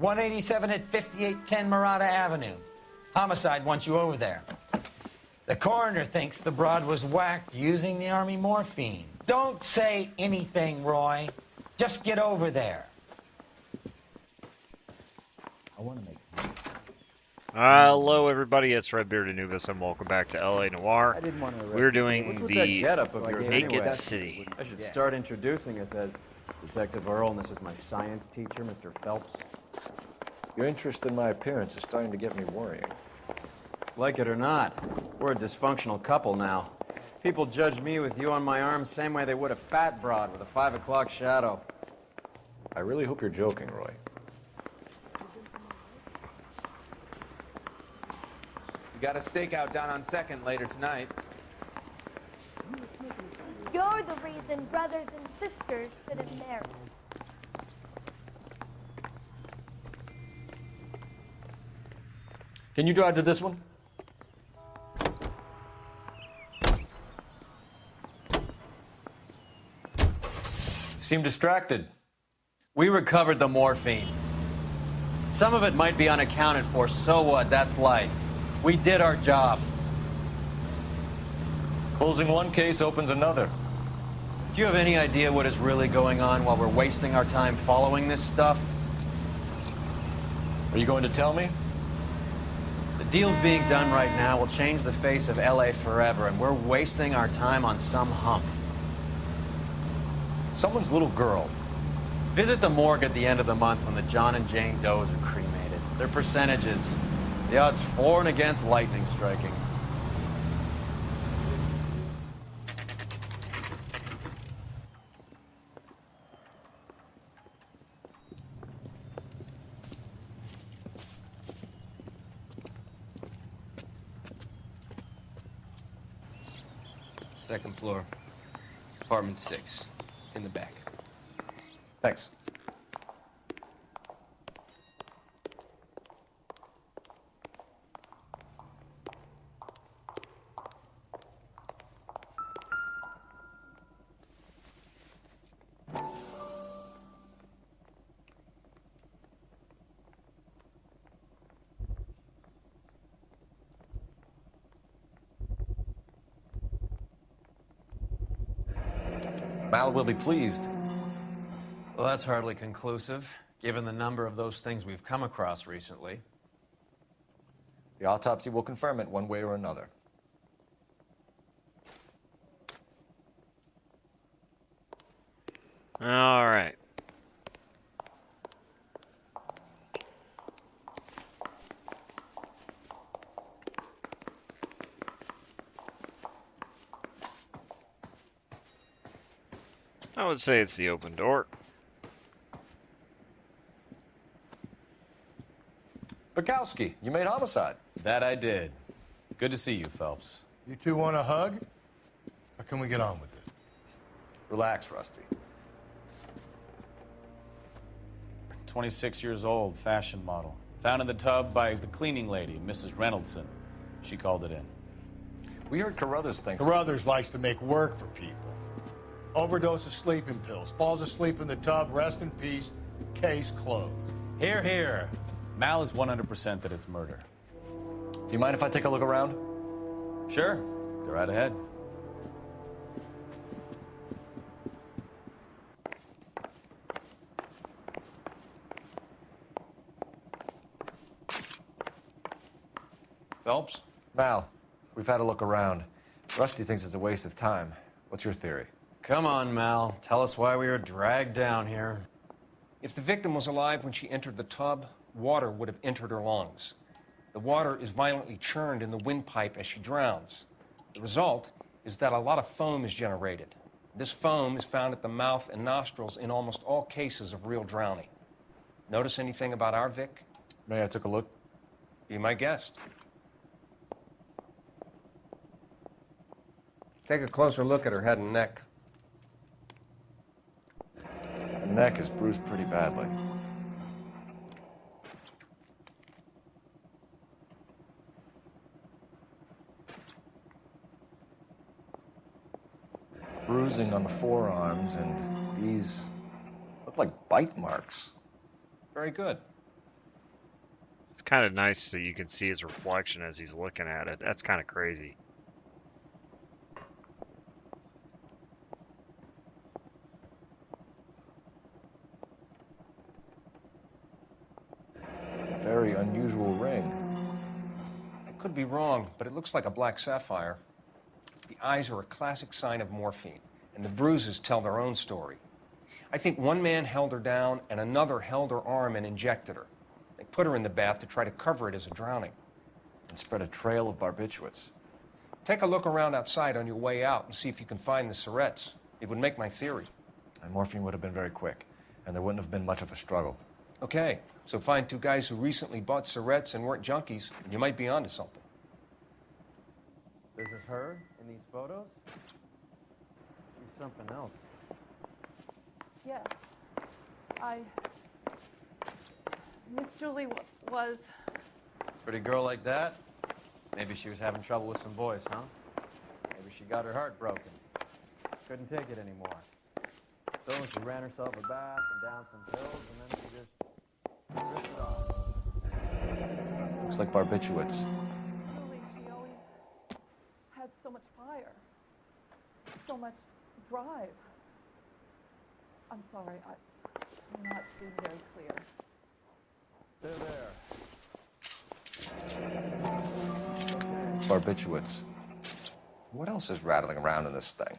187 at 5810 Murata Avenue. Homicide wants you over there. The coroner thinks the broad was whacked using the Army morphine. Don't say anything, Roy. Just get over there. I want to make... Hello, everybody. It's Redbeard Anubis, and welcome back to LA Noire. We're doing the Naked City. I should start introducing us as Detective Earl, and this is my science teacher, Mr. Phelps. Your interest in my appearance is starting to get me worrying. Like it or not, we're a dysfunctional couple now. People judge me with you on my arm same way they would a fat broad with a 5 o'clock shadow. I really hope you're joking, Roy. We got a stakeout down on 2nd later tonight. You're the reason brothers and sisters shouldn't marry. Can you drive to this one? Seem distracted. We recovered the morphine. Some of it might be unaccounted for, so what? That's life. We did our job. Closing one case opens another. Do you have any idea what is really going on while we're wasting our time following this stuff? Are you going to tell me? The deals being done right now will change the face of LA forever, and we're wasting our time on some hump. Someone's little girl. Visit the morgue at the end of the month when the John and Jane Does are cremated. Their percentages. The odds for and against lightning striking. Second floor, apartment 6, in the back. Thanks. Mal will be pleased. Well, that's hardly conclusive, given the number of those things we've come across recently. The autopsy will confirm it one way or another. All right. I would say it's the open door. Bukowski, you made homicide. That I did. Good to see you, Phelps. You two want a hug? Or can we get on with it? Relax, Rusty. 26 years old, fashion model. Found in the tub by the cleaning lady, Mrs. Reynoldson. She called it in. We heard Carruthers thinks... Carruthers likes to make work for people. Overdose of sleeping pills. Falls asleep in the tub. Rest in peace. Case closed. Here, here. Mal is 100% that it's murder. Do you mind if I take a look around? Sure. Go right ahead. Phelps? Mal, we've had a look around. Rusty thinks it's a waste of time. What's your theory? Come on, Mal. Tell us why we were dragged down here. If the victim was alive when she entered the tub, water would have entered her lungs. The water is violently churned in the windpipe as she drowns. The result is that a lot of foam is generated. This foam is found at the mouth and nostrils in almost all cases of real drowning. Notice anything about our Vic? May I take a look? Be my guest. Take a closer look at her head and neck. Her neck is bruised pretty badly. Bruising on the forearms, and these look like bite marks. Very good. It's kind of nice that you can see his reflection as he's looking at it. That's kind of crazy. Very unusual ring. I could be wrong, but it looks like a black sapphire. The eyes are a classic sign of morphine, and the bruises tell their own story. I think one man held her down and another held her arm and injected her. They put her in the bath to try to cover it as a drowning. And spread a trail of barbiturates. Take a look around outside on your way out and see if you can find the syrettes. It would make my theory. And morphine would have been very quick, and there wouldn't have been much of a struggle. Okay, so find two guys who recently bought syrettes and weren't junkies, and you might be onto something. This is her in these photos? She's something else. Yes. Miss Julie was... Pretty girl like that? Maybe she was having trouble with some boys, huh? Maybe she got her heart broken. Couldn't take it anymore. So she ran herself a bath and down some pills, and then she just drifted off. Looks like barbiturates. Julie, she always had so much fire, so much drive. I'm sorry, I'm not being very clear. There. Barbiturates. What else is rattling around in this thing?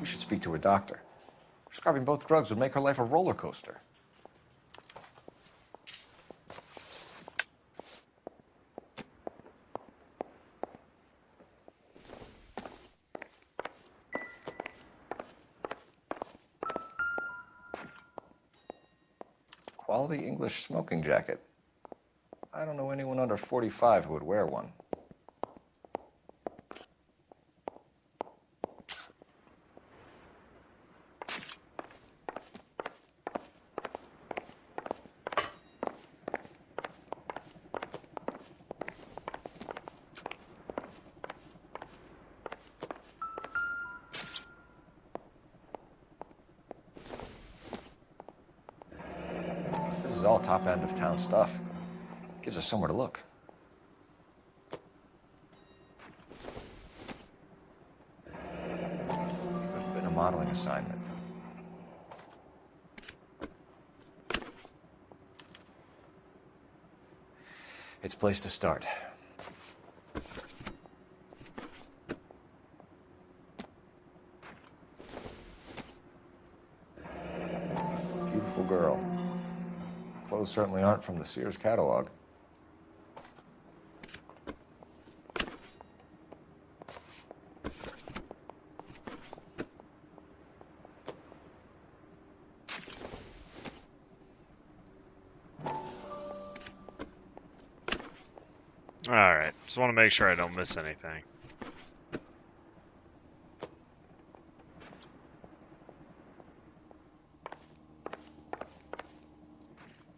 We should speak to a doctor. Prescribing both drugs would make her life a roller coaster. Quality English smoking jacket. I don't know anyone under 45 who would wear one. This is all top end of town stuff. Gives us somewhere to look. Could have been a modeling assignment. It's a place to start. Beautiful girl. Clothes certainly aren't from the Sears catalog. Alright, just want to make sure I don't miss anything.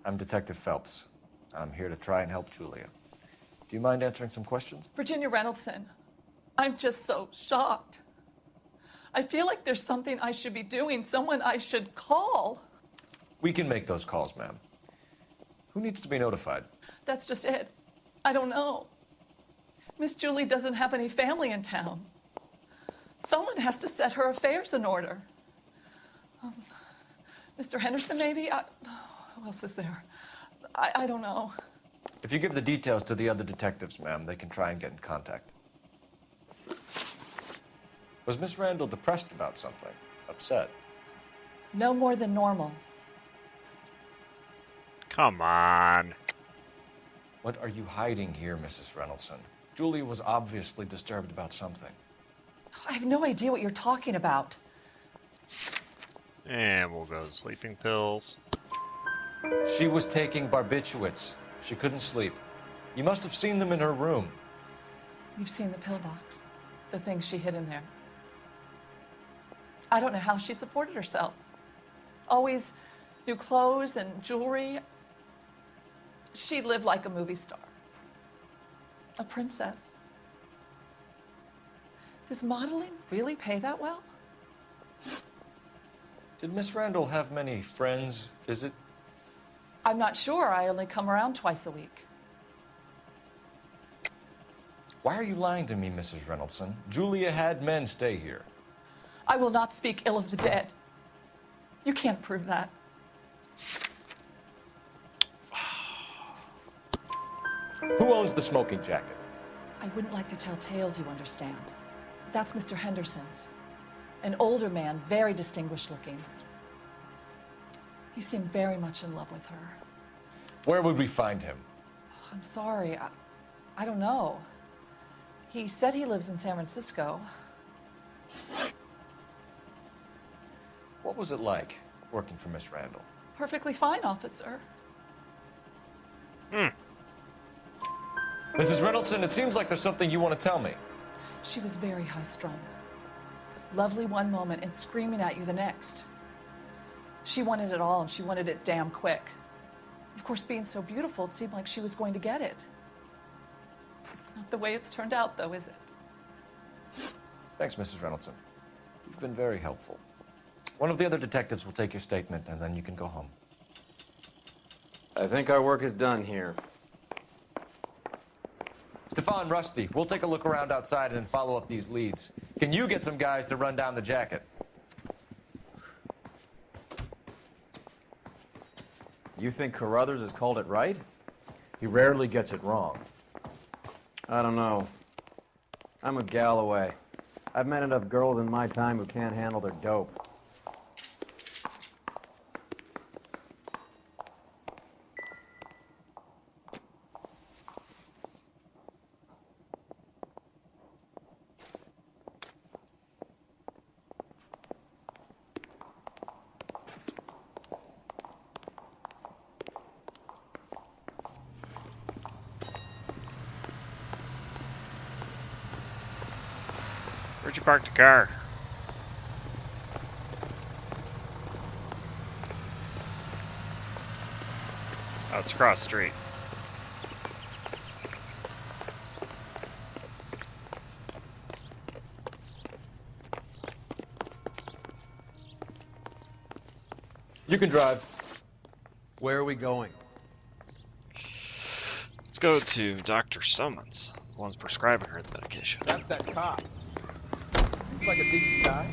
I'm Detective Phelps. I'm here to try and help Julia. Do you mind answering some questions? Virginia Reynoldson, I'm just so shocked. I feel like there's something I should be doing, someone I should call. We can make those calls, ma'am. Who needs to be notified? That's just it. I don't know. Miss Julie doesn't have any family in town. Someone has to set her affairs in order. Mr. Henderson, maybe? Who else is there? I don't know. If you give the details to the other detectives, ma'am, they can try and get in contact. Was Miss Randall depressed about something? Upset? No more than normal. Come on. What are you hiding here, Mrs. Reynoldson? Julia was obviously disturbed about something. I have no idea what you're talking about. And we'll go to sleeping pills. She was taking barbiturates. She couldn't sleep. You must have seen them in her room. You've seen the pillbox, the things she hid in there. I don't know how she supported herself. Always new clothes and jewelry. She lived like a movie star. A princess. Does modeling really pay that well? Did Miss Randall have many friends visit? I'm not sure. I only come around twice a week. Why are you lying to me, Mrs. Reynoldson? Julia had men stay here. I will not speak ill of the dead. You can't prove that. Who owns the smoking jacket? I wouldn't like to tell tales, you understand. That's Mr. Henderson's. An older man, very distinguished looking. He seemed very much in love with her. Where would we find him? I'm sorry, I don't know. He said he lives in San Francisco. What was it like working for Miss Randall? Perfectly fine, officer. Mrs. Reynoldson, it seems like there's something you want to tell me. She was very high-strung. Lovely one moment and screaming at you the next. She wanted it all, and she wanted it damn quick. Of course, being so beautiful, it seemed like she was going to get it. Not the way it's turned out, though, is it? Thanks, Mrs. Reynoldson. You've been very helpful. One of the other detectives will take your statement, and then you can go home. I think our work is done here. Stefan, Rusty, we'll take a look around outside and then follow up these leads. Can you get some guys to run down the jacket? You think Carruthers has called it right? He rarely gets it wrong. I don't know. I'm with Galloway. I've met enough girls in my time who can't handle their dope. Where'd you park the car? Oh, it's across the street. You can drive. Where are we going? Let's go to Dr. Stoneman's. The one's prescribing her the medication. That's that cop. Seems like a decent guy.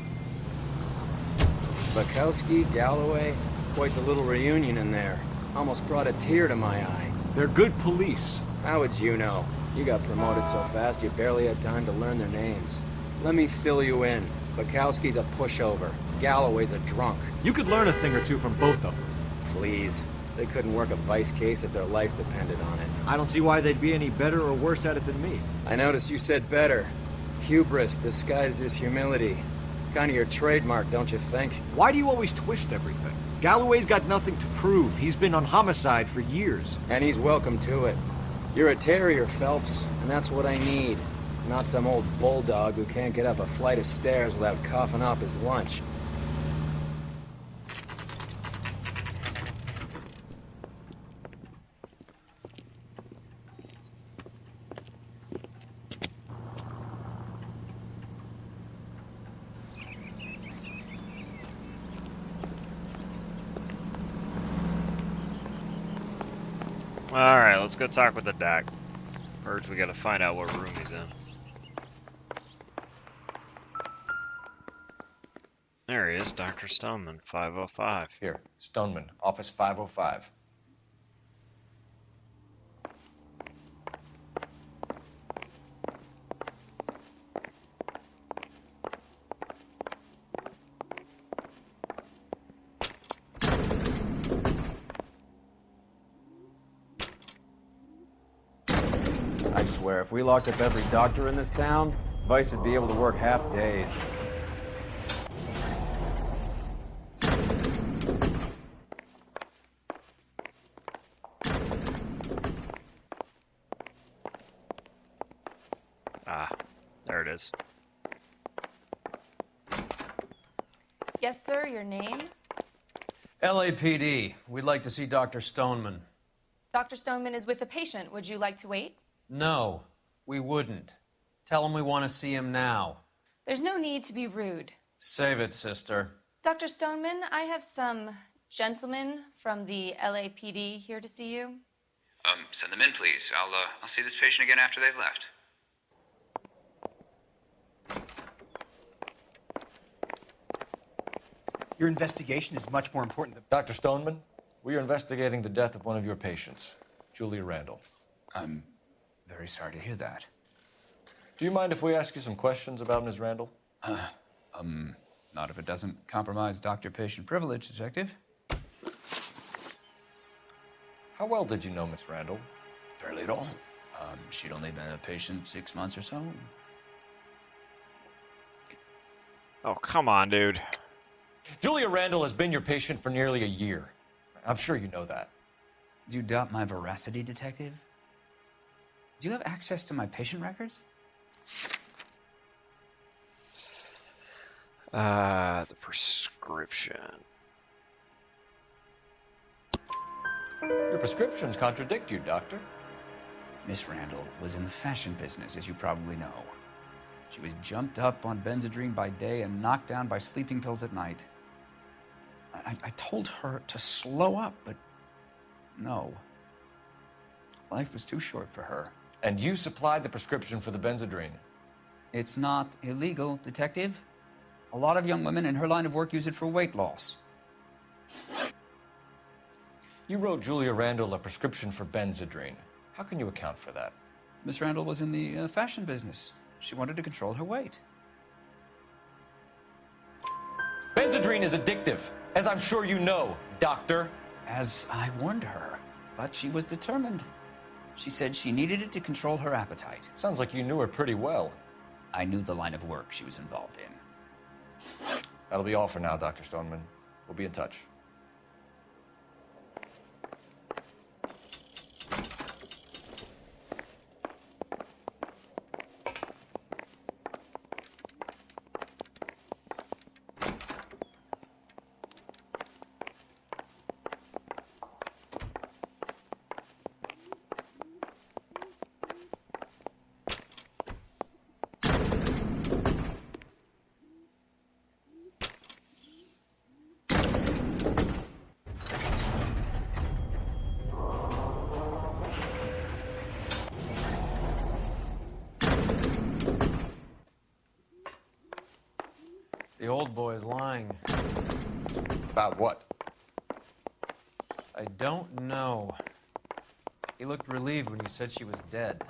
Bukowski, Galloway, quite the little reunion in there. Almost brought a tear to my eye. They're good police. How would you know? You got promoted so fast you barely had time to learn their names. Let me fill you in. Bukowski's a pushover. Galloway's a drunk. You could learn a thing or two from both of them. Please. They couldn't work a vice case if their life depended on it. I don't see why they'd be any better or worse at it than me. I noticed you said better. Hubris disguised as humility. Kind of your trademark, don't you think? Why do you always twist everything? Galloway's got nothing to prove. He's been on homicide for years. And he's welcome to it. You're a terrier, Phelps, and that's what I need. Not some old bulldog who can't get up a flight of stairs without coughing up his lunch. Alright, let's go talk with the doc. First, we gotta find out what room he's in. There he is, Dr. Stoneman, 505. Here, Stoneman, office 505. I swear, if we locked up every doctor in this town, Vice would be able to work half days. Ah, there it is. Yes, sir, your name? LAPD. We'd like to see Dr. Stoneman. Dr. Stoneman is with a patient. Would you like to wait? No, we wouldn't. Tell him we want to see him now. There's no need to be rude. Save it, sister. Dr. Stoneman, I have some gentlemen from the LAPD here to see you. Send them in, please. I'll see this patient again after they've left. Your investigation is much more important than... Dr. Stoneman, we are investigating the death of one of your patients, Julia Randall. I'm very sorry to hear that. Do you mind if we ask you some questions about Ms. Randall? Not if it doesn't compromise doctor-patient privilege, Detective. How well did you know Miss Randall? Barely at all. She'd only been a patient 6 months or so. Oh, come on, dude. Julia Randall has been your patient for nearly a year. I'm sure you know that. Do you doubt my veracity, Detective? Do you have access to my patient records? The prescription. Your prescriptions contradict you, Doctor. Miss Randall was in the fashion business, as you probably know. She was jumped up on Benzedrine by day and knocked down by sleeping pills at night. I told her to slow up, but no. Life was too short for her. And you supplied the prescription for the Benzedrine? It's not illegal, Detective. A lot of young women in her line of work use it for weight loss. You wrote Julia Randall a prescription for Benzedrine. How can you account for that? Miss Randall was in the fashion business. She wanted to control her weight. Benzedrine is addictive, as I'm sure you know, Doctor. As I warned her, but she was determined. She said she needed it to control her appetite. Sounds like you knew her pretty well. I knew the line of work she was involved in. That'll be all for now, Dr. Stoneman. We'll be in touch. The old boy's lying. About what? I don't know. He looked relieved when you said she was dead.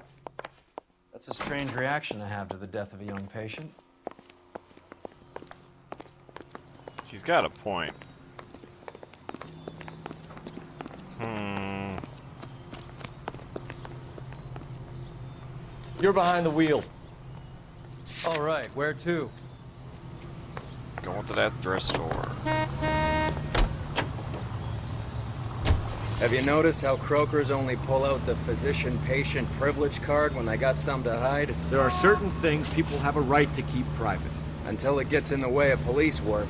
That's a strange reaction to have to the death of a young patient. He's got a point. You're behind the wheel. All right, where to? Going to that dress store. Have you noticed how croakers only pull out the physician-patient privilege card when they got something to hide? There are certain things people have a right to keep private. Until it gets in the way of police work.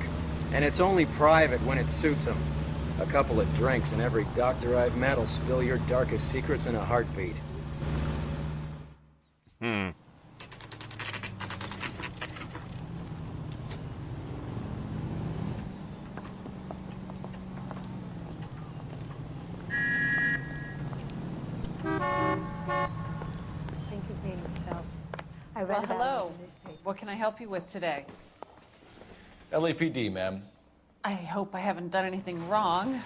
And it's only private when it suits them. A couple of drinks and every doctor I've met will spill your darkest secrets in a heartbeat. I think his name is Phelps. I read Well, about hello. him in the newspaper. What can I help you with today? LAPD, ma'am. I hope I haven't done anything wrong.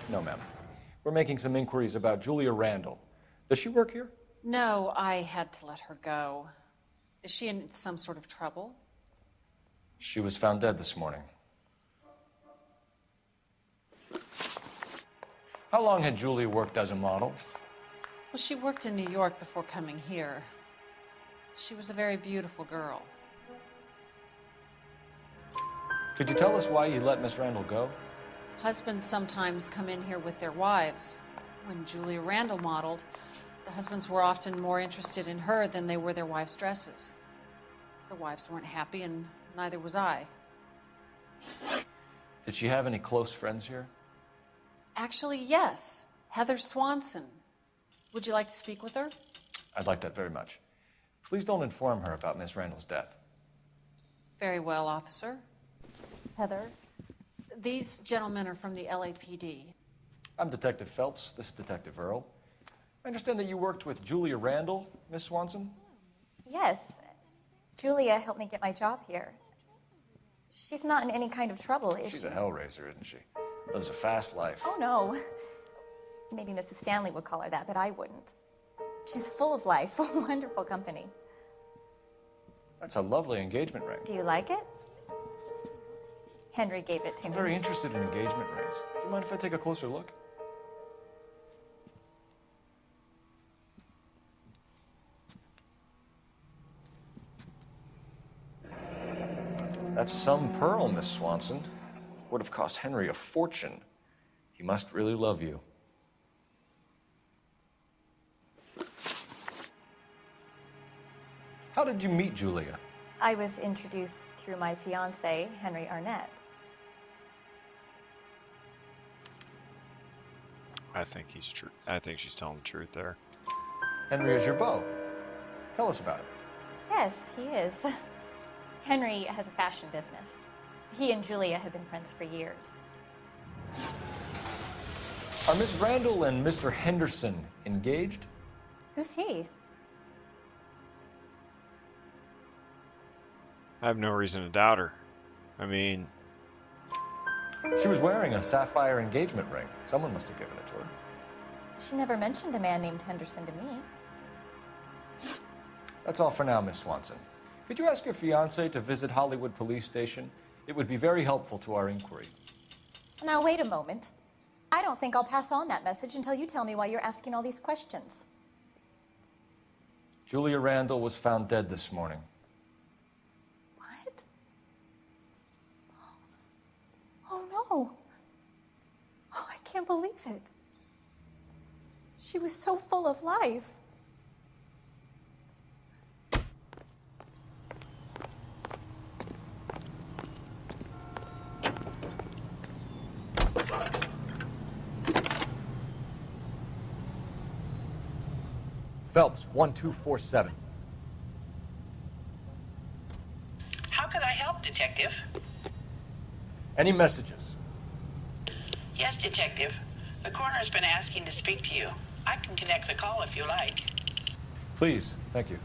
No, ma'am. We're making some inquiries about Julia Randall. Does she work here? No, I had to let her go. Is she in some sort of trouble? She was found dead this morning. How long had Julia worked as a model? Well, she worked in New York before coming here. She was a very beautiful girl. Could you tell us why you let Miss Randall go? Husbands sometimes come in here with their wives. When Julia Randall modeled, the husbands were often more interested in her than they were their wives' dresses. The wives weren't happy, and neither was I. Did she have any close friends here? Actually, yes. Heather Swanson. Would you like to speak with her? I'd like that very much. Please don't inform her about Miss Randall's death. Very well, officer. Heather, These gentlemen are from the LAPD. I'm Detective Phelps. This is Detective Earl. I understand that you worked with Julia Randall, Miss Swanson? Yes. Julia helped me get my job here. She's not in any kind of trouble, is she? She's a hellraiser, isn't she? Lives a fast life. Oh, no. Maybe Mrs. Stanley would call her that, but I wouldn't. She's full of life, wonderful company. That's a lovely engagement ring. Do you like it? Henry gave it to me. I'm very interested in engagement rings. Do you mind if I take a closer look? That's some pearl, Miss Swanson. Would have cost Henry a fortune. He must really love you. How did you meet Julia? I was introduced through my fiancé, Henry Arnett. I think he's true. I think she's telling the truth there. Henry is your beau. Tell us about it. Yes, he is. Henry has a fashion business. He and Julia have been friends for years. Are Miss Randall and Mr. Henderson engaged? Who's he? I have no reason to doubt her. I mean... She was wearing a sapphire engagement ring. Someone must have given it to her. She never mentioned a man named Henderson to me. That's all for now, Miss Swanson. Could you ask your fiancé to visit Hollywood Police Station? It would be very helpful to our inquiry. Now, wait a moment. I don't think I'll pass on that message until you tell me why you're asking all these questions. Julia Randall was found dead this morning. What? Oh, no. Oh, I can't believe it. She was so full of life. Phelps, 1247. How could I help, Detective? Any messages? Yes, Detective. The coroner's been asking to speak to you. I can connect the call if you like. Please, thank you.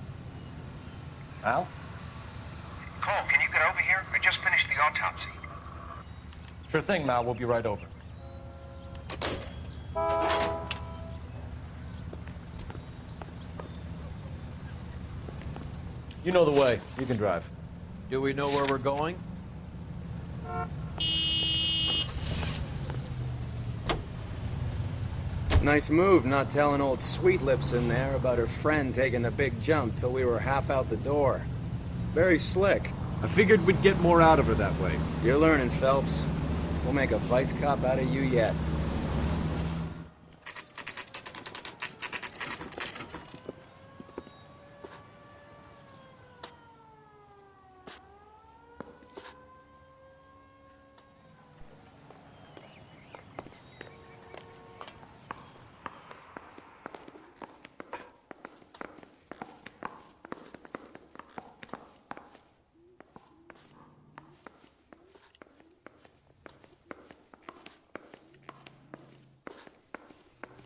Al? Cole, can you get over here? I just finished the autopsy. Sure thing, Mal. We'll be right over. You know the way. You can drive. Do we know where we're going? Nice move not telling old Sweet Lips in there about her friend taking the big jump till we were half out the door. Very slick. I figured we'd get more out of her that way. You're learning, Phelps. We'll make a vice cop out of you yet.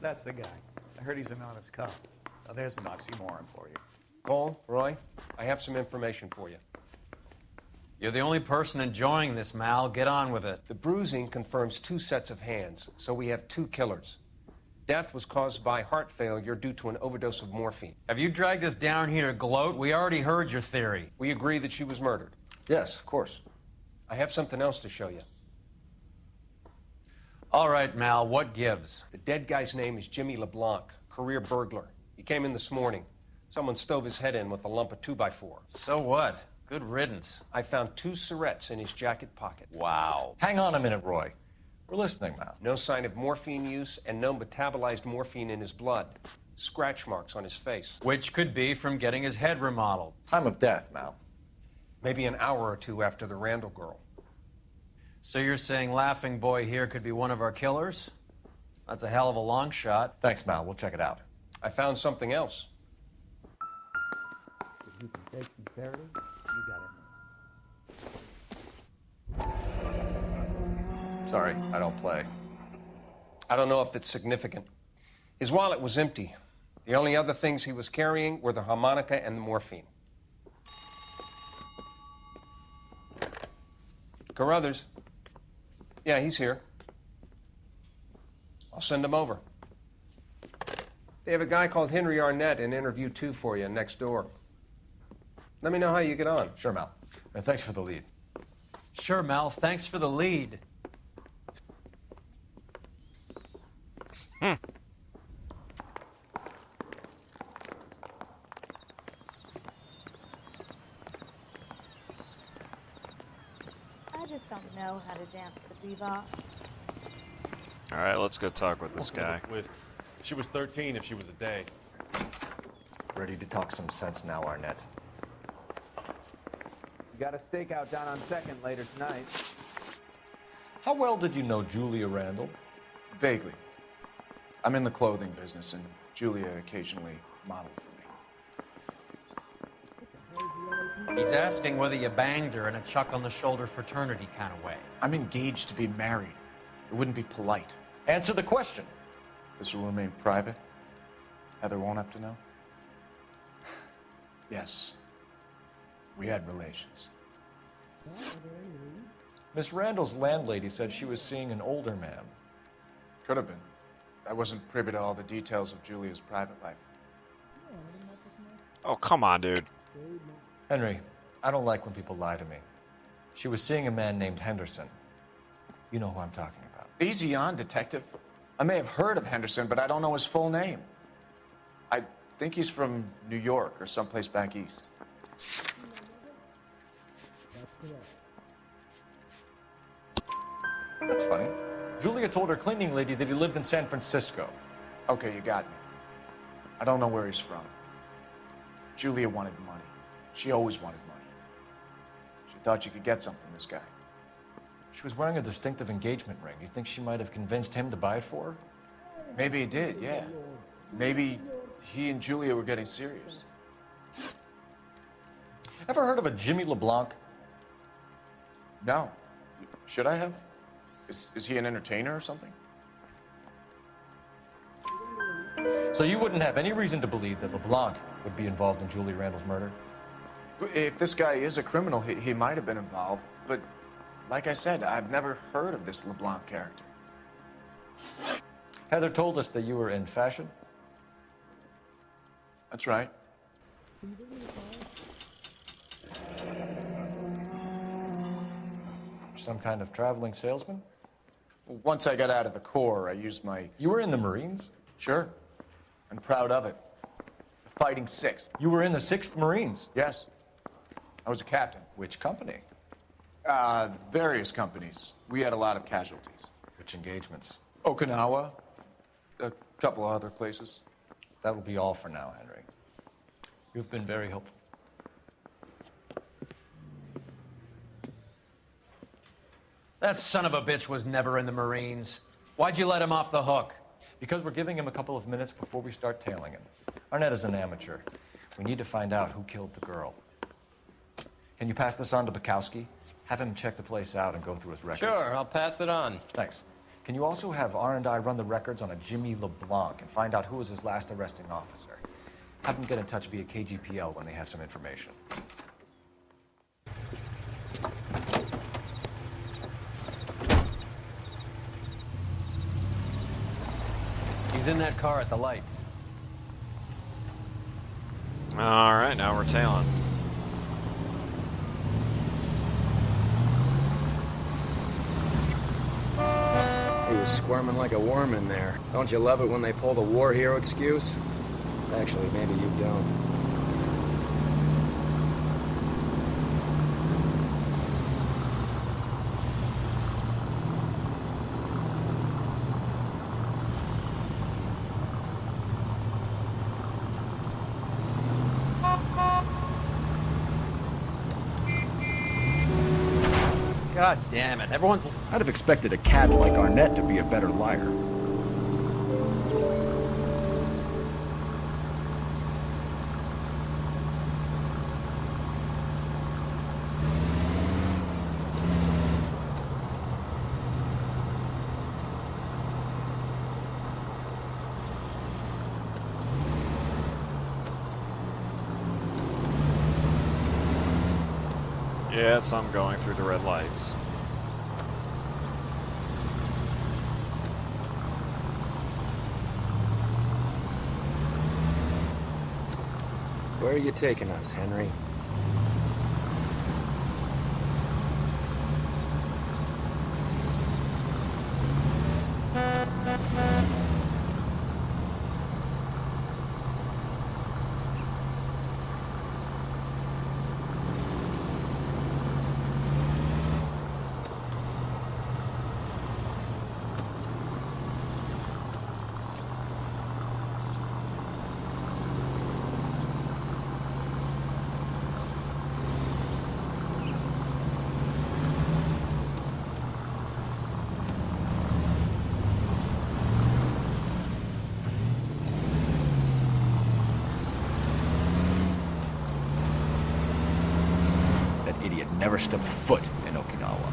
That's the guy. I heard he's an honest cop. Now, there's an oxymoron for you. Cole, Roy, I have some information for you. You're the only person enjoying this, Mal. Get on with it. The bruising confirms 2 sets of hands, so we have 2 killers. Death was caused by heart failure due to an overdose of morphine. Have you dragged us down here to gloat? We already heard your theory. We agree that she was murdered. Yes, of course. I have something else to show you. All right, Mal, what gives? The dead guy's name is Jimmy LeBlanc, career burglar. He came in this morning. Someone stove his head in with a lump of 2x4. So what? Good riddance. I found 2 cigarettes in his jacket pocket. Wow. Hang on a minute, Roy. We're listening now. No sign of morphine use and no metabolized morphine in his blood. Scratch marks on his face. Which could be from getting his head remodeled. Time of death, Mal. Maybe an hour or 2 after the Randall girl. So you're saying Laughing Boy here could be one of our killers? That's a hell of a long shot. Thanks, Mal. We'll check it out. I found something else. If you can take sincerity, you got it. Sorry, I don't play. I don't know if it's significant. His wallet was empty. The only other things he was carrying were the harmonica and the morphine. Carruthers. Yeah, he's here. I'll send him over. They have a guy called Henry Arnett in interview 2 for you next door. Let me know how you get on. Sure, Mel. And thanks for the lead. Sure, Mel. Thanks for the lead. I just don't know how to dance the bebop. All right, let's go talk with this guy. She was 13 if she was a day. Ready to talk some sense now, Arnett. You got a stakeout down on 2nd later tonight. How well did you know Julia Randall? Vaguely. I'm in the clothing business, and Julia occasionally modeled for me. He's asking whether you banged her in a chuck-on-the-shoulder fraternity kind of way. I'm engaged to be married. It wouldn't be polite. Answer the question. This will remain private? Heather won't have to know? Yes. We had relations. Miss Randall's landlady said she was seeing an older man. Could have been. I wasn't privy to all the details of Julia's private life. Oh, come on, dude. Henry, I don't like when people lie to me. She was seeing a man named Henderson. You know who I'm talking about. Easy on, Detective. I may have heard of Henderson, but I don't know his full name. I think he's from New York or someplace back east. That's funny. Julia told her cleaning lady that he lived in San Francisco. Okay, you got me. I don't know where he's from. Julia wanted money. She always wanted money. She thought she could get something from this guy. She was wearing a distinctive engagement ring. You think she might have convinced him to buy it for her? Maybe he did, yeah. Maybe he and Julia were getting serious. Ever heard of a Jimmy LeBlanc? No. Should I have? Is he an entertainer or something? So you wouldn't have any reason to believe that LeBlanc would be involved in Julia Randall's murder? If this guy is a criminal, he might have been involved. But like I said, I've never heard of this LeBlanc character. Heather told us that you were in fashion. That's right. Some kind of traveling salesman? Once I got out of the Corps, I used my... You were in the Marines? Sure. I'm proud of it. Fighting 6th. You were in the 6th Marines? Yes. I was a captain. Which company? Various companies. We had a lot of casualties. Which engagements? Okinawa. A couple of other places. That will be all for now, Henry. You've been very helpful. That son of a bitch was never in the Marines. Why'd you let him off the hook? Because we're giving him a couple of minutes before we start tailing him. Arnett is an amateur. We need to find out who killed the girl. Can you pass this on to Bukowski? Have him check the place out and go through his records. Sure, I'll pass it on. Thanks. Can you also have R&I run the records on a Jimmy LeBlanc and find out who was his last arresting officer? Have them get in touch via KGPL when they have some information. He's in that car at the lights. All right, now we're tailing. He was squirming like a worm in there. Don't you love it when they pull the war hero excuse? Actually, maybe you don't. God damn it, everyone's... I'd have expected a cad like Arnett to be a better liar. Yeah, some going through the red lights. Where are you taking us, Henry? Never stepped foot in Okinawa.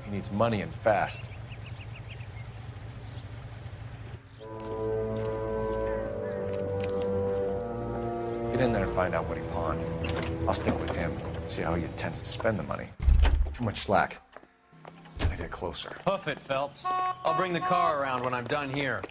He needs money and fast. Get in there and find out what he pawned. I'll stick with him, see how he intends to spend the money. Too much slack. Gotta get closer. Hoof it, Phelps. I'll bring the car around when I'm done here.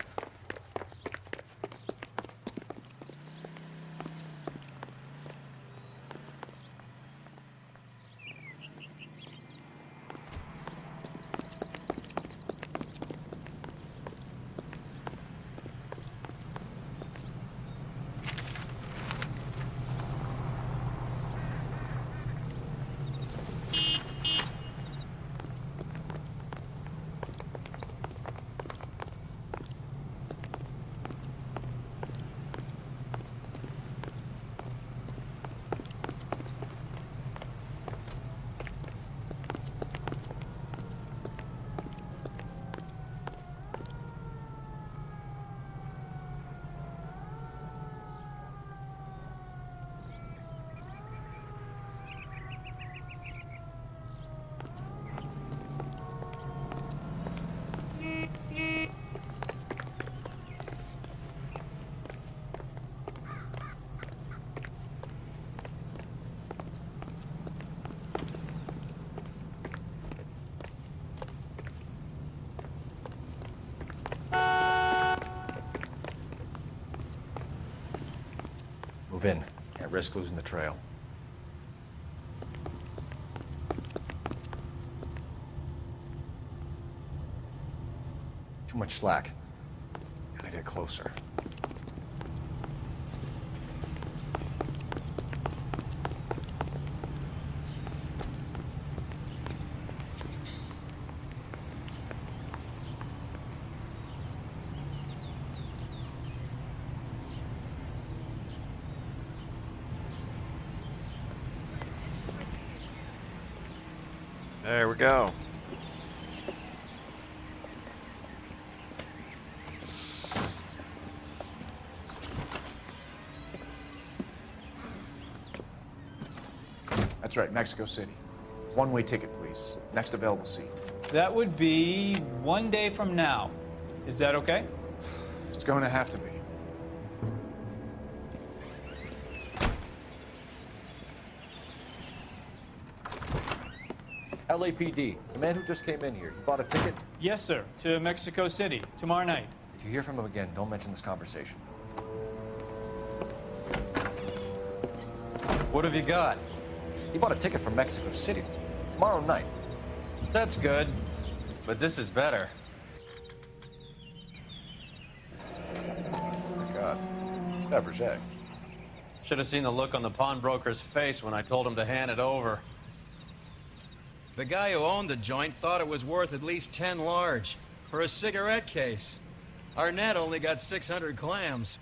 Move in. Can't risk losing the trail. Too much slack. Gotta get closer. There we go. That's right, Mexico City. One-way ticket, please. Next available seat. That would be 1 day from now. Is that okay? It's going to have to be. LAPD, the man who just came in here, he bought a ticket? Yes, sir. To Mexico City, tomorrow night. If you hear from him again, don't mention this conversation. What have you got? He bought a ticket from Mexico City. Tomorrow night. That's good. But this is better. Oh my God. It's Fabergé. Should have seen the look on the pawnbroker's face when I told him to hand it over. The guy who owned the joint thought it was worth at least 10 large for a cigarette case. Arnett only got 600 clams.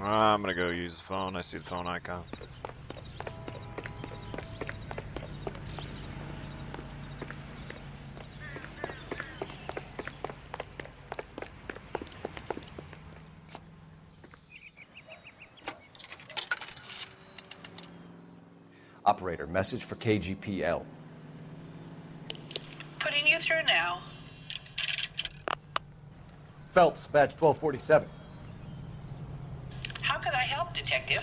I'm gonna go use the phone. I see the phone icon. Operator, message for KGPL. Putting you through now. Phelps, badge 1247. How could I help, Detective?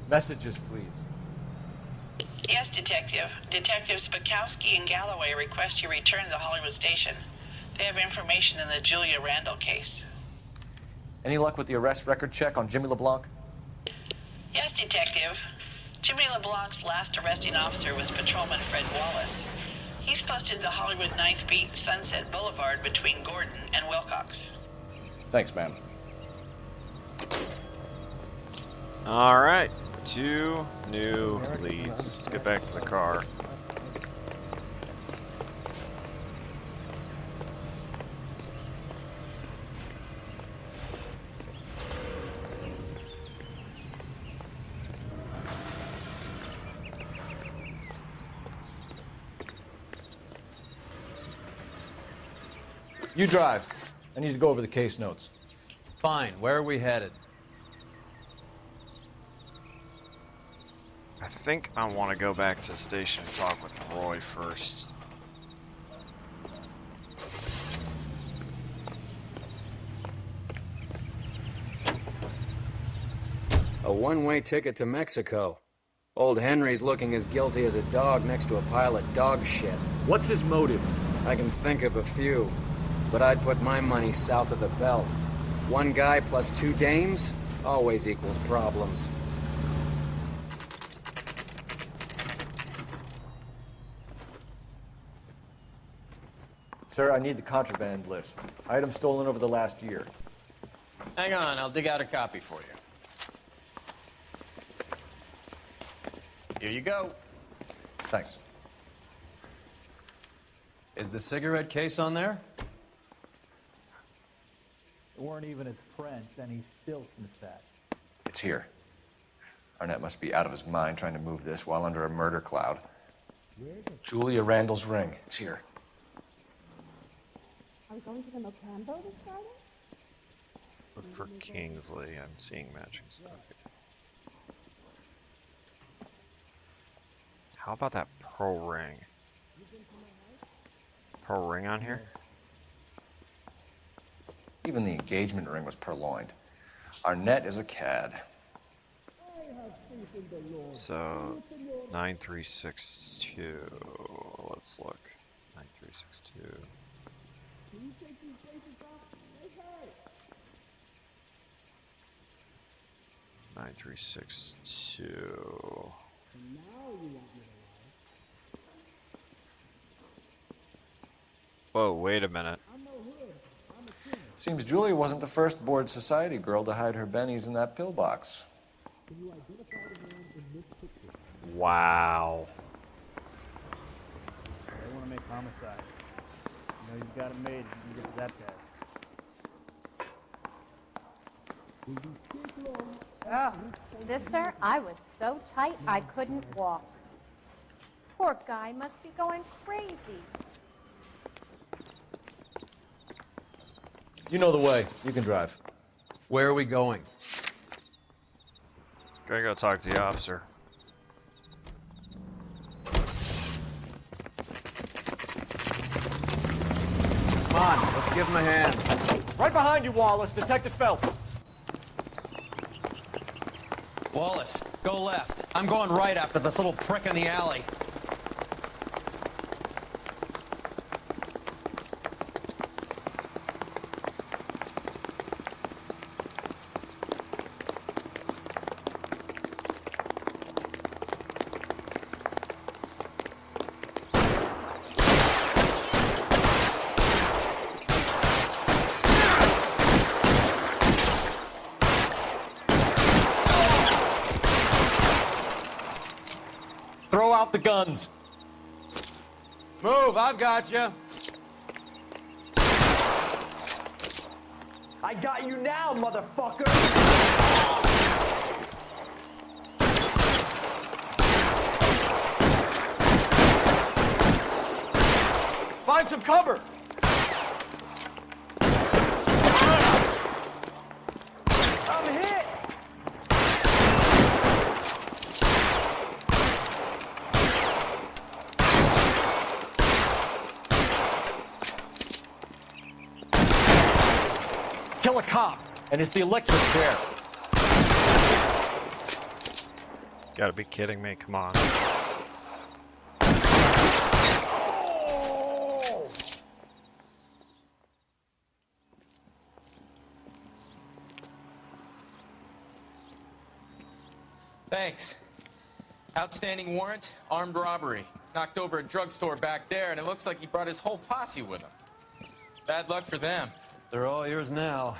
Messages, please. Yes, Detective. Detectives Bukowski and Galloway request you return to Hollywood Station. They have information in the Julia Randall case. Any luck with the arrest record check on Jimmy LeBlanc? Yes, Detective. Jimmy LeBlanc's last arresting officer was Patrolman Fred Wallace. He's posted the Hollywood 9th Beat Sunset Boulevard between Gordon and Wilcox. Thanks, ma'am. All right, 2 new leads. Let's get back to the car. You drive. I need to go over the case notes. Fine. Where are we headed? I think I want to go back to the station and talk with Roy first. A one-way ticket to Mexico. Old Henry's looking as guilty as a dog next to a pile of dog shit. What's his motive? I can think of a few, but I'd put my money south of the belt. One guy plus 2 dames always equals problems. Sir, I need the contraband list. Items stolen over the last year. Hang on, I'll dig out a copy for you. Here you go. Thanks. Is the cigarette case on there? They weren't even his friends, and he still sniffed that. It's here. Arnett must be out of his mind trying to move this while under a murder cloud. Julia Randall's ring. It's here. Are we going to the Mocambo this Friday? Look for Kingsley. I'm seeing matching stuff here. How about that pearl ring? Is a pearl ring on here? Even the engagement ring was purloined. Arnett is a cad. So, 9362. Let's look. 9362. 9362. Whoa, wait a minute. Seems Julia wasn't the first bored society girl to hide her bennies in that pillbox. Wow. They want to make homicide. You know, you've got it made. You get to that task. Oh, sister, I was so tight I couldn't walk. Poor guy must be going crazy. You know the way. You can drive. Where are we going? Gotta go talk to the officer. Come on, let's give him a hand. Right behind you, Wallace. Detective Phelps. Wallace, go left. I'm going right after this little prick in the alley. guns. Move, I've got you. I got you now, motherfucker! Find some cover! I'm hit! Kill a cop, and it's the electric chair. Gotta be kidding me, come on. Thanks. Outstanding warrant, armed robbery. Knocked over a drugstore back there, and it looks like he brought his whole posse with him. Bad luck for them. They're all yours now.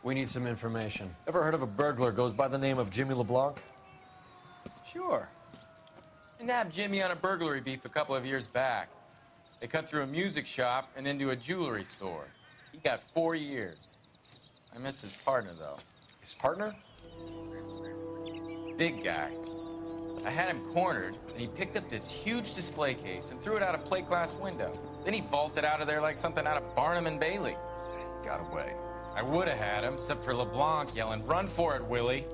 We need some information. Ever heard of a burglar goes by the name of Jimmy LeBlanc? Sure. I nabbed Jimmy on a burglary beef a couple of years back. They cut through a music shop and into a jewelry store. He got 4 years. I miss his partner, though. His partner? Big guy. I had him cornered, and he picked up this huge display case and threw it out a plate glass window. Then he vaulted out of there like something out of Barnum and Bailey. Got away. I would have had him, except for LeBlanc yelling, "Run for it, Willie!"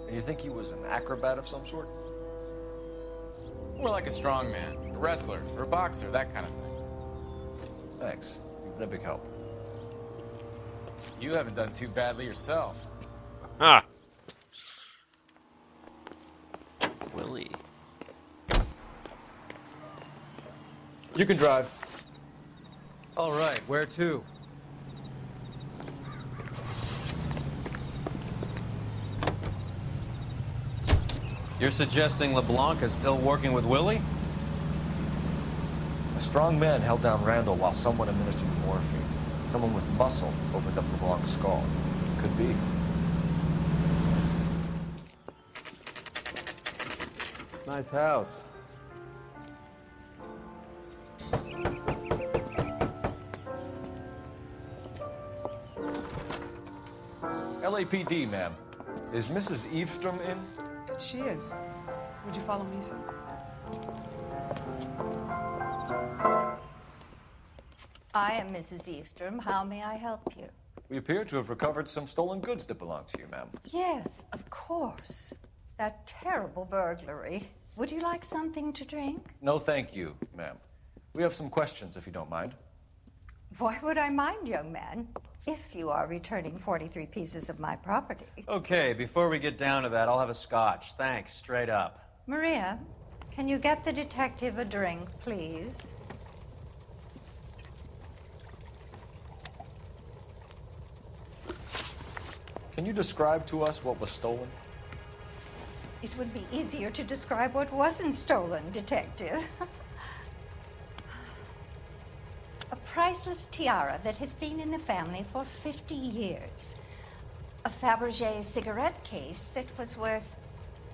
And you think he was an acrobat of some sort? More like a strongman, a wrestler, or a boxer, that kind of thing. Thanks. You've been a big help. You haven't done too badly yourself. Ah. Willie. You can drive. All right, where to? You're suggesting LeBlanc is still working with Willie? A strong man held down Randall while someone administered morphine. Someone with muscle opened up LeBlanc's skull. Could be. Nice house. LAPD, ma'am. Is Mrs. Eavestrom in? She is. Would you follow me, sir? I am Mrs. Eavestrom. How may I help you? We appear to have recovered some stolen goods that belong to you, ma'am. Yes, of course. That terrible burglary. Would you like something to drink? No, thank you, ma'am. We have some questions, if you don't mind. Why would I mind, young man, if you are returning 43 pieces of my property? Okay, before we get down to that, I'll have a scotch. Thanks, straight up. Maria, can you get the detective a drink, please? Can you describe to us what was stolen? It would be easier to describe what wasn't stolen, Detective. A priceless tiara that has been in the family for 50 years. A Fabergé cigarette case that was worth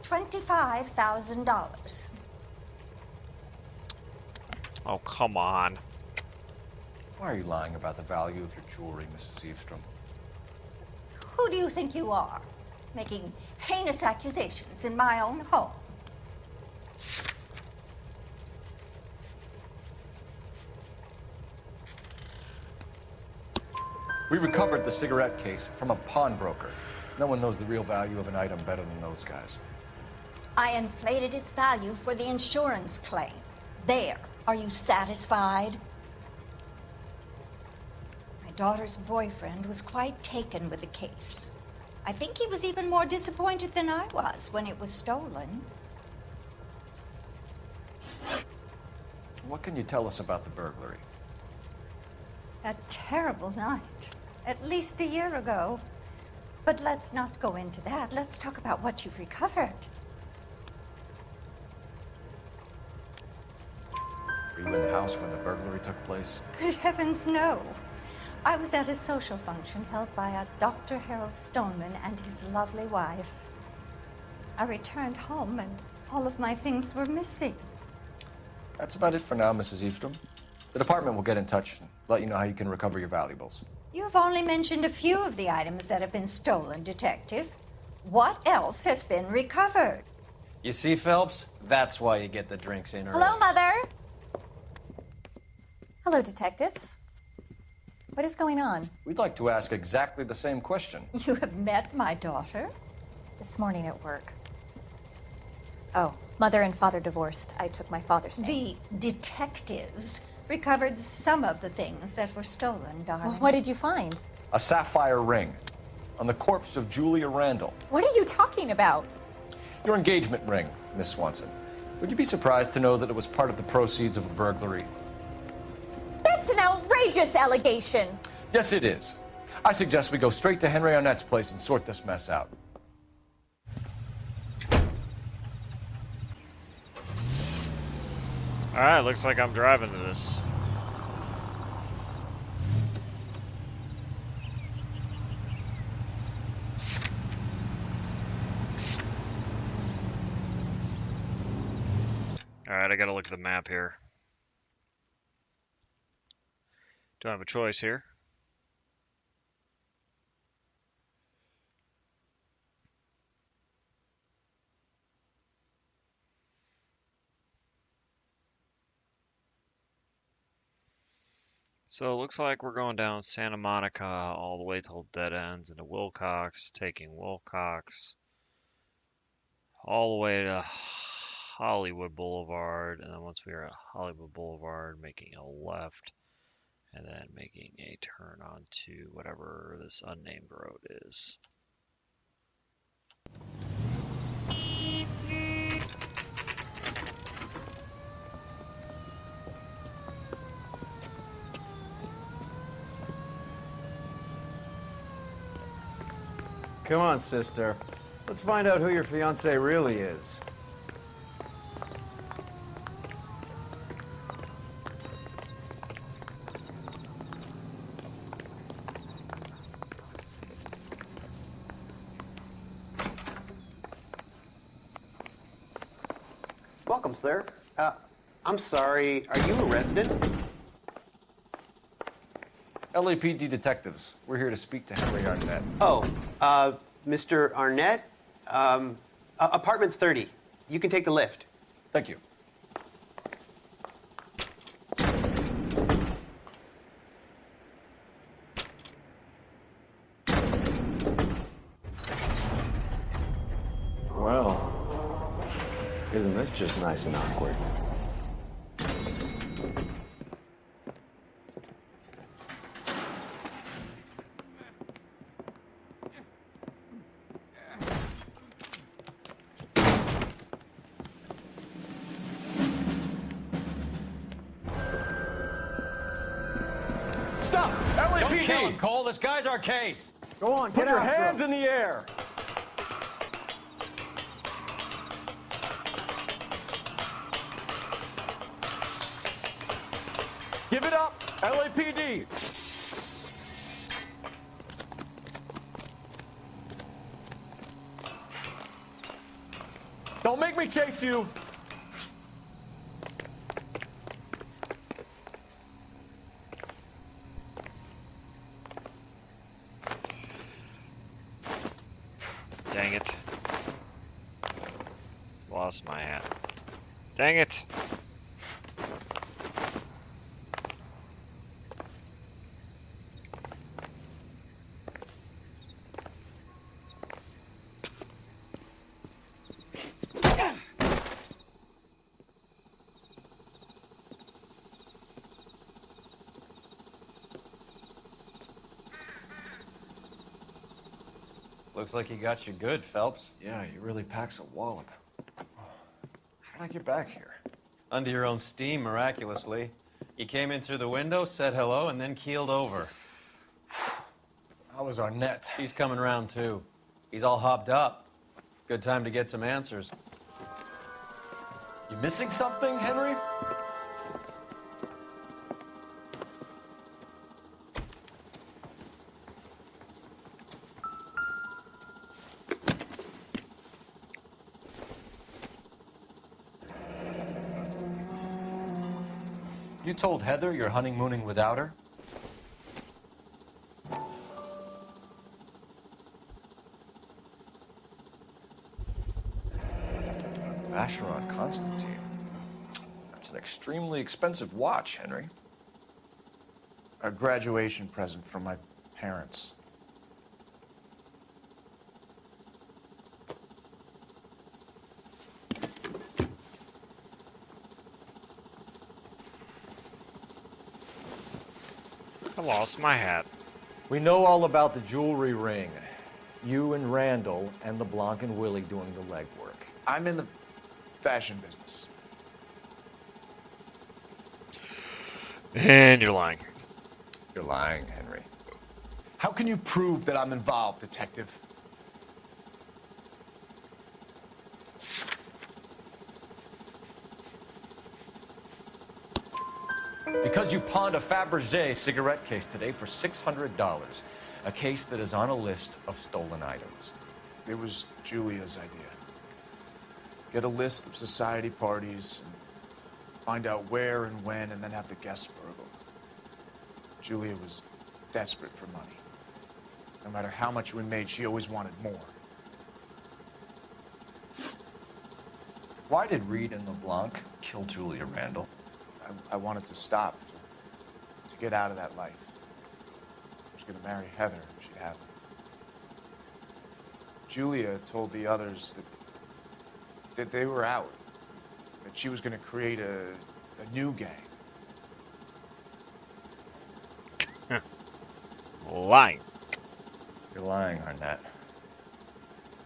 $25,000. Oh, come on. Why are you lying about the value of your jewelry, Mrs. Eavestrom? Who do you think you are? Making heinous accusations in my own home. We recovered the cigarette case from a pawnbroker. No one knows the real value of an item better than those guys. I inflated its value for the insurance claim. There. Are you satisfied? My daughter's boyfriend was quite taken with the case. I think he was even more disappointed than I was when it was stolen. What can you tell us about the burglary? A terrible night. At least a year ago. But let's not go into that. Let's talk about what you've recovered. Were you in the house when the burglary took place? Good heavens, no. I was at a social function held by a Dr. Harold Stoneman and his lovely wife. I returned home and all of my things were missing. That's about it for now, Mrs. Eastrom. The department will get in touch and let you know how you can recover your valuables. You have only mentioned a few of the items that have been stolen, Detective. What else has been recovered? You see, Phelps? That's why you get the drinks in early. Hello, Mother. Hello, detectives. What is going on? We'd like to ask exactly the same question. You have met my daughter? This morning at work. Oh, Mother and Father divorced. I took my father's name. The detectives recovered some of the things that were stolen, darling. Well, what did you find? A sapphire ring on the corpse of Julia Randall. What are you talking about? Your engagement ring, Miss Swanson. Would you be surprised to know that it was part of the proceeds of a burglary? That's an outrageous allegation. Yes, it is. I suggest we go straight to Henry Arnett's place and sort this mess out. Alright, looks like I'm driving to this. Alright, I gotta look at the map here. Don't have a choice here. So it looks like we're going down Santa Monica all the way till dead ends into Wilcox, taking Wilcox all the way to Hollywood Boulevard, and then once we are at Hollywood Boulevard, making a left, and then making a turn onto whatever this unnamed road is. Come on, sister. Let's find out who your fiance really is. Welcome, sir. I'm sorry, are you a resident? LAPD detectives. We're here to speak to Henry Arnett. Oh, Mr. Arnett? Apartment 30. You can take the lift. Thank you. Well, isn't this just nice and awkward? Stop! LAPD! Don't kill him, Cole. This guy's our case. Go on, Put get your after hands him. in the air. Give it up, LAPD. Don't make me chase you. Dang it. Lost my hat. Dang it. Looks like he got you good, Phelps. Yeah, he really packs a wallop. How did I get back here? Under your own steam, miraculously. You came in through the window, said hello, and then keeled over. How was Arnett? He's coming around, too. He's all hopped up. Good time to get some answers. You missing something, Henry? You told Heather you're honeymooning without her? Vacheron Constantine. That's an extremely expensive watch, Henry. A graduation present from my parents. I lost my hat. We know all about the jewelry ring. You and Randall and LeBlanc and Willie doing the legwork. I'm in the fashion business. And you're lying. You're lying, Henry. How can you prove that I'm involved, Detective? Because you pawned a Fabergé cigarette case today for $600. A case that is on a list of stolen items. It was Julia's idea. Get a list of society parties, and find out where and when, and then have the guests burgled. Julia was desperate for money. No matter how much we made, she always wanted more. Why did Reed and LeBlanc kill Julia Randall? I wanted to stop, to get out of that life. I was going to marry Heather if she'd have her. Julia told the others that they were out, that she was going to create a new gang. Lying. You're lying, Arnett.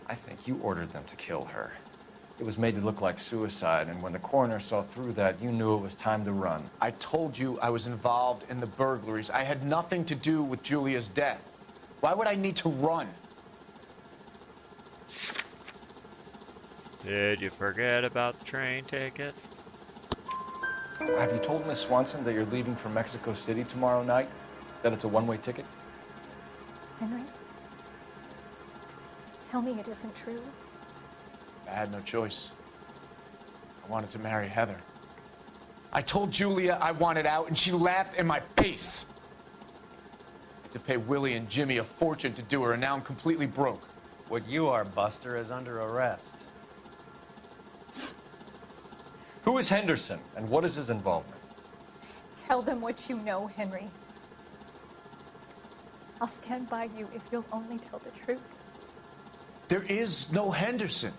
I think you ordered them to kill her. It was made to look like suicide, and when the coroner saw through that, you knew it was time to run. I told you I was involved in the burglaries. I had nothing to do with Julia's death. Why would I need to run? Did you forget about the train ticket? Have you told Miss Swanson that you're leaving for Mexico City tomorrow night? That it's a one-way ticket? Henry? Tell me it isn't true. I had no choice. I wanted to marry Heather. I told Julia I wanted out, and she laughed in my face. I had to pay Willie and Jimmy a fortune to do her, and now I'm completely broke. What you are, Buster, is under arrest. Who is Henderson, and what is his involvement? Tell them what you know, Henry. I'll stand by you if you'll only tell the truth. There is no Henderson.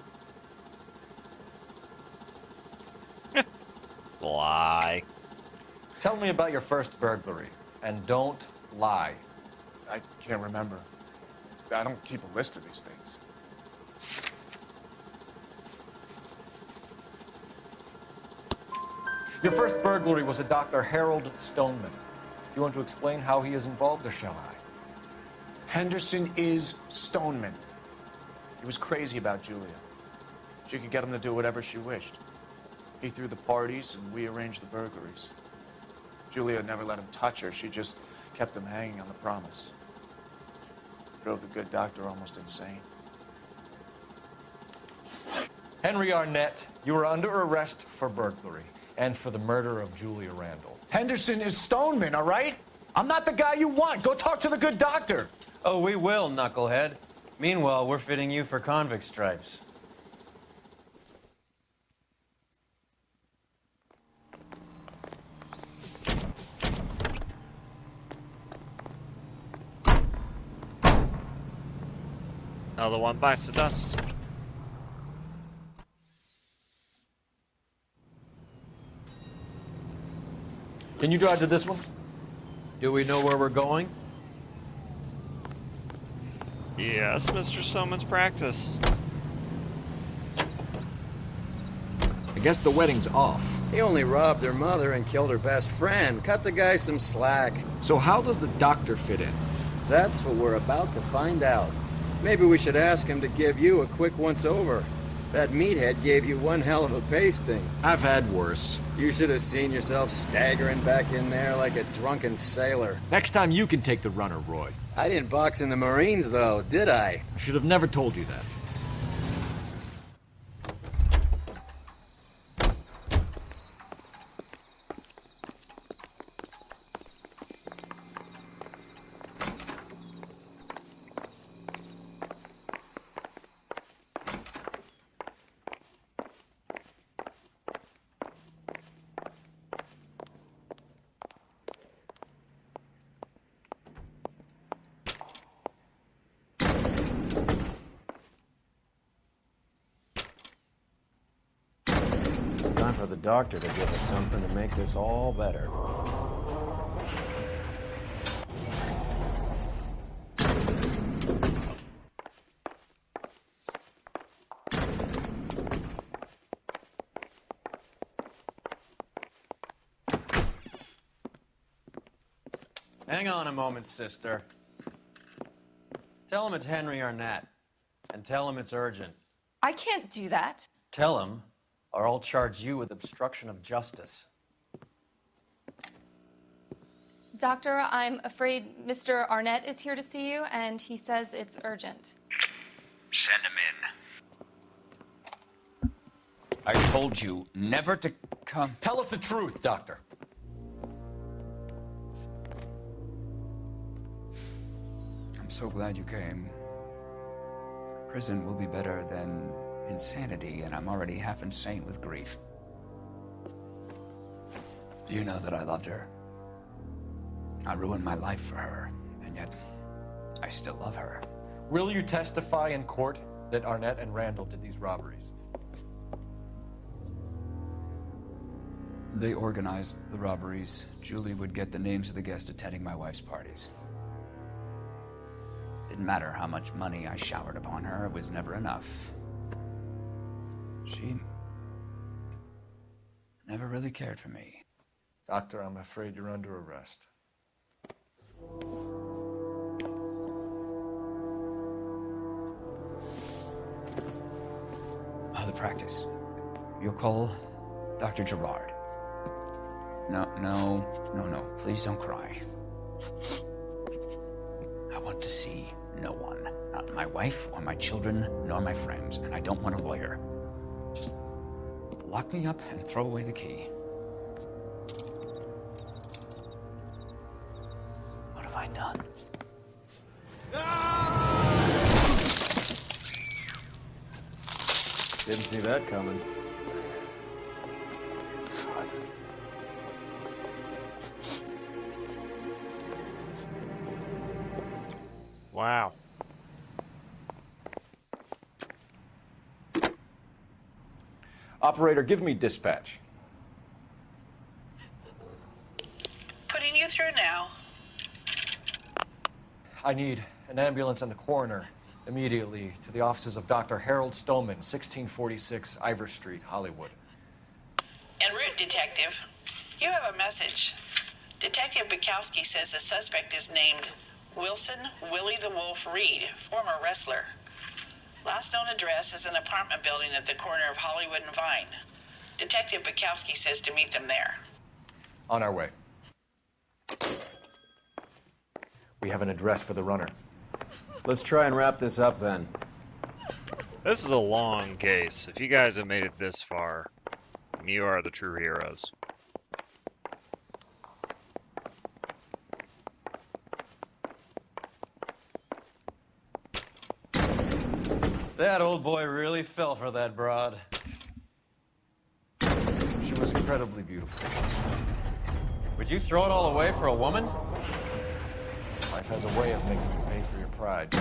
Lie. Tell me about your first burglary, and don't lie. I can't remember. I don't keep a list of these things. Your first burglary was a Dr. Harold Stoneman. Do you want to explain how he is involved, or shall I? Henderson is Stoneman. He was crazy about Julia. She could get him to do whatever she wished. He threw the parties, and we arranged the burglaries. Julia never let him touch her. She just kept him hanging on the promise. Drove the good doctor almost insane. Henry Arnett, you are under arrest for burglary and for the murder of Julia Randall. Henderson is Stoneman, all right? I'm not the guy you want. Go talk to the good doctor. Oh, we will, knucklehead. Meanwhile, we're fitting you for convict stripes. Another one bites the dust. Can you drive to this one? Do we know where we're going? Yes, Mr. Stoneman's practice. I guess the wedding's off. He only robbed her mother and killed her best friend. Cut the guy some slack. So how does the doctor fit in? That's what we're about to find out. Maybe we should ask him to give you a quick once-over. That meathead gave you one hell of a pasting. I've had worse. You should have seen yourself staggering back in there like a drunken sailor. Next time you can take the runner, Roy. I didn't box in the Marines, though, did I? I should have never told you that. for the doctor to give us something to make this all better. Hang on a moment, sister. Tell him it's Henry Arnett. And tell him it's urgent. I can't do that. Tell him, or I'll charge you with obstruction of justice. Doctor, I'm afraid Mr. Arnett is here to see you, and he says it's urgent. Send him in. I told you never to come. Tell us the truth, Doctor. I'm so glad you came. Prison will be better than insanity, and I'm already half insane with grief. Do you know that I loved her? I ruined my life for her, and yet I still love her. Will you testify in court that Arnett and Randall did these robberies? They organized the robberies. Julie would get the names of the guests attending my wife's parties. Didn't matter how much money I showered upon her, it was never enough. She never really cared for me. Doctor, I'm afraid you're under arrest. The practice. You'll call Dr. Gerard. No. Please don't cry. I want to see no one. Not my wife or my children, nor my friends. And I don't want a lawyer. Just lock me up and throw away the key. What have I done? Didn't see that coming. Wow. Operator, give me dispatch. Putting you through now. I need an ambulance and the coroner immediately to the offices of Dr. Harold Stoneman, 1646 Ivor Street, Hollywood. En route, Detective. You have a message. Detective Bukowski says the suspect is named Wilson Willie the Wolf Reed, former wrestler. Last known address is an apartment building at the corner of Hollywood and Vine. Detective Bukowski says to meet them there. On our way. We have an address for the runner. Let's try and wrap this up then. This is a long case. If you guys have made it this far, you are the true heroes. That old boy really fell for that broad. She was incredibly beautiful. Would you throw it all away for a woman? Life has a way of making you pay for your pride.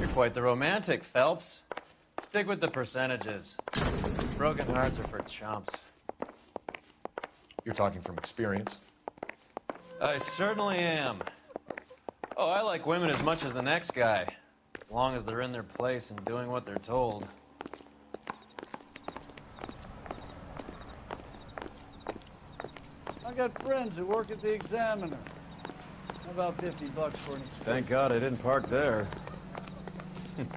You're quite the romantic, Phelps. Stick with the percentages. Broken hearts are for chumps. You're talking from experience. I certainly am. Oh, I like women as much as the next guy. As long as they're in their place and doing what they're told. I got friends who work at the Examiner. About $50 for an experience. Thank God I didn't park there. Isn't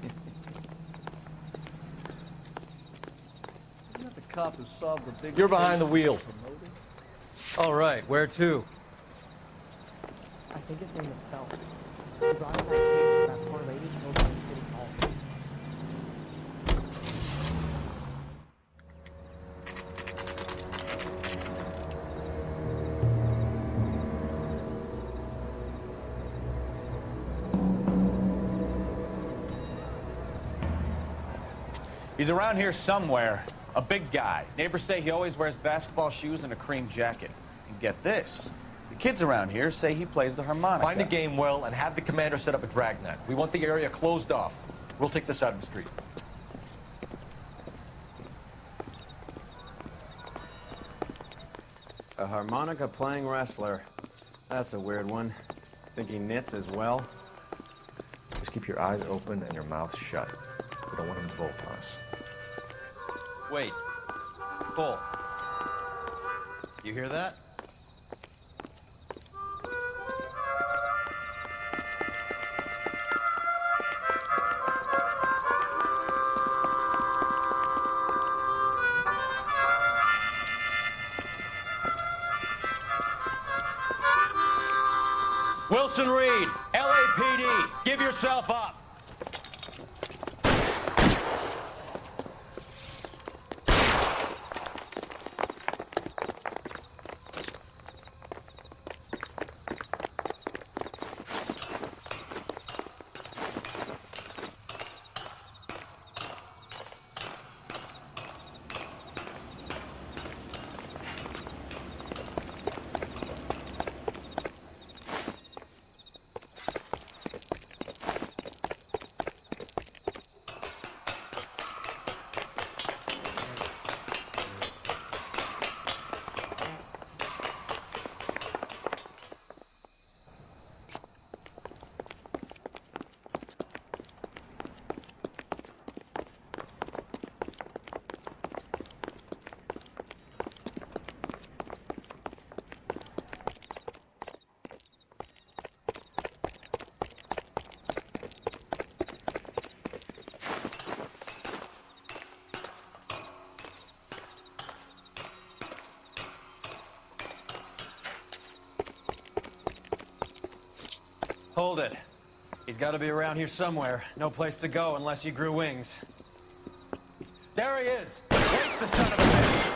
that the cop who solved the big... You're behind the wheel. All right, where to? I think his name is Phelps. He brought up that case of that poor lady killed by City Hall. He's around here somewhere. A big guy. Neighbors say he always wears basketball shoes and a cream jacket. And get this. The kids around here say he plays the harmonica. Find the game well and have the commander set up a dragnet. We want the area closed off. We'll take this side of the street. A harmonica-playing wrestler. That's a weird one. Think he knits as well? Just keep your eyes open and your mouth shut. We don't want him to bolt on us. Wait. Cole. You hear that? Wilson Reed, LAPD, give yourself up. Hold it. He's got to be around here somewhere. No place to go unless he grew wings. There he is. Wait, the son of a bitch.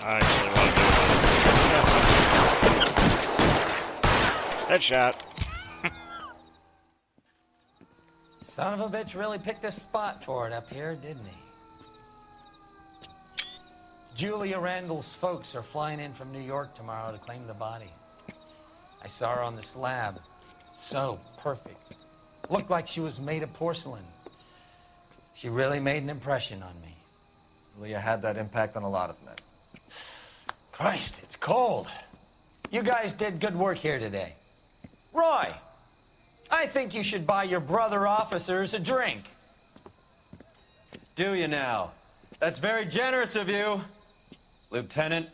I actually want to do this. Headshot. Son of a bitch really picked a spot for it up here, didn't he? Julia Randall's folks are flying in from New York tomorrow to claim the body. I saw her on the slab. So perfect. Looked like she was made of porcelain. She really made an impression on me. Julia had that impact on a lot of men. Christ, it's cold. You guys did good work here today. Roy, I think you should buy your brother officers a drink. Do you now? That's very generous of you, Lieutenant.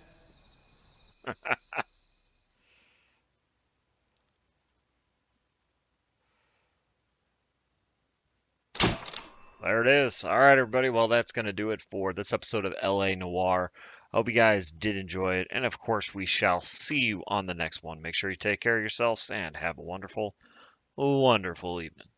There it is. All right, everybody. Well, that's going to do it for this episode of LA Noire. I hope you guys did enjoy it. And of course, we shall see you on the next one. Make sure you take care of yourselves and have a wonderful, wonderful evening.